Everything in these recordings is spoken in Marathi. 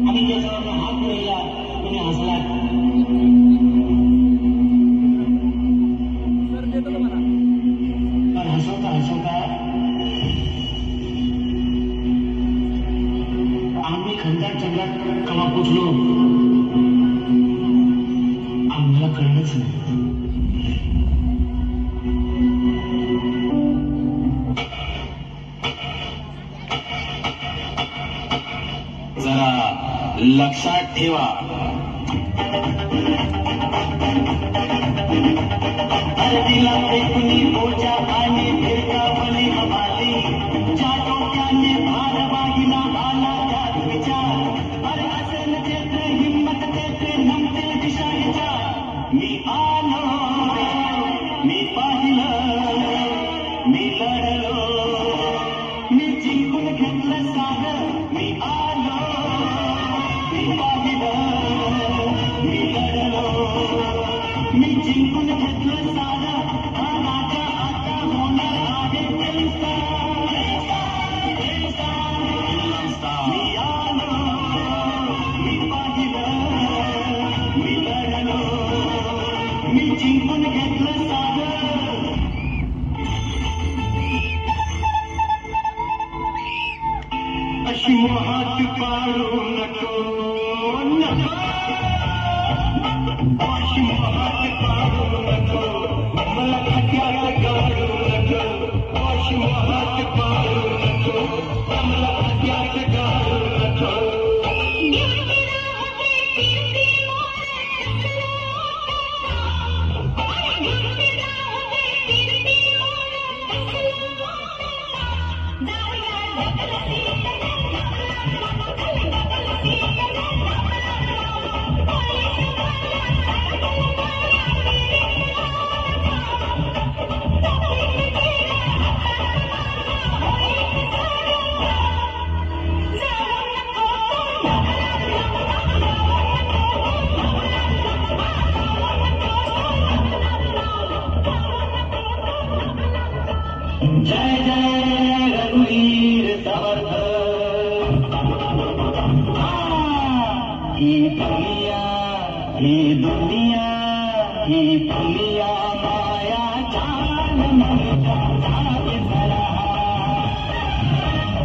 आणि त्याच्यावर हात फिरवला तुम्ही हसला पण हसवता हसवता आम्ही खंडात जंगलात कवा पोचलो आम्हाला कळलंच नाही. जरा लक्षात ठेवा हळदीला फेकूनी बोजा आणि फिरकावली हवाली ज्या डोक्याने भार वाहिला आला त्यात विचार अरे असेल जेथे हिंमत तेथे नमतील दिशा विचार मी आलो मी पाहिलं मी लढलो मी जिंकून घेतलं सारं मी आलो मी पाहिलं मी लढलो मी जिंकून घेतलं सारं हा राजा आता होणार आहे मी आलो मी पाहिलं मी लढलो मी जिंकून घेतलं सारं. अशी मोहात पाडू नको नको अशी मोहात पाडू नको मला खट्यात काढू नको अशी मोहात पाडू नको मला खट्यात काढू नको. जय जय रघुवीर समर्थ. ही दुनिया ही दुनिया ही दुनिया माया जाल मनुजा जागे जरा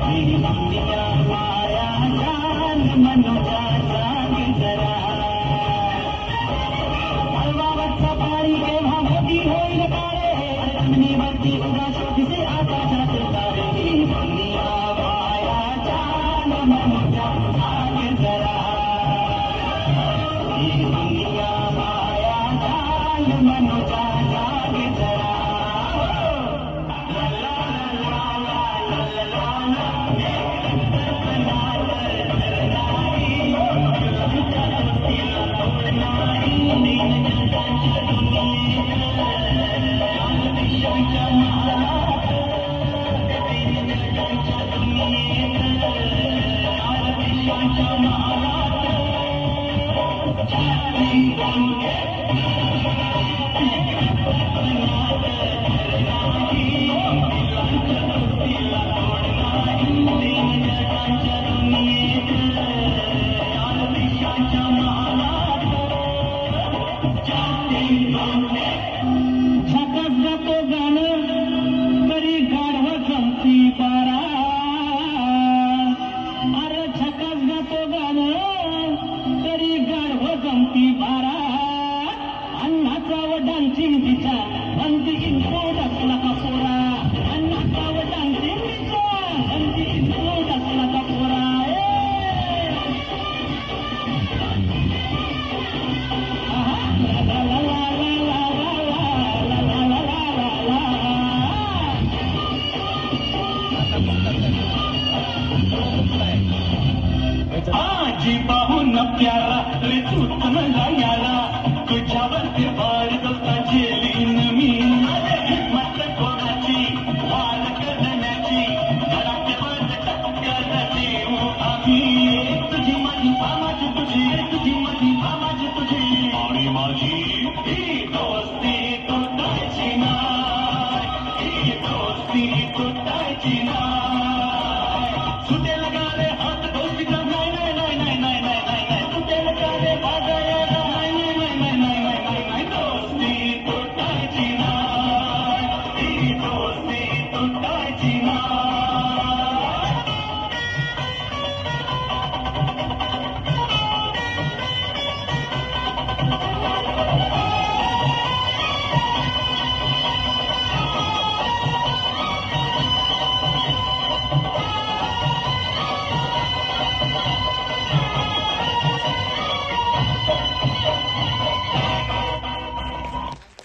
ही दुनिया माया जाल मनुजा जागे जरा. हलवावरचा पाणी केव्हा मोठी होईल काळे जमिनीवरती उद्या शोधीचे आकाशात तारे ही दुनिया माया जाल मनुजा जागे जरा ही दुनिया माया जाल मनुजा जागे जरा. झकास जातो गाणं तरी गाढव जमती बारा. अरे झकास जातो गाणं तरी गाढव जमती बारा. अण्णाचा व डान्सिंगचा बंदी इंपोर्ट असला का पोरा. अण्णाचा व डान्सिंगचा बंदी इंपोर्ट असला का पोरा. आजी पाहून प्यारा रे तू मला या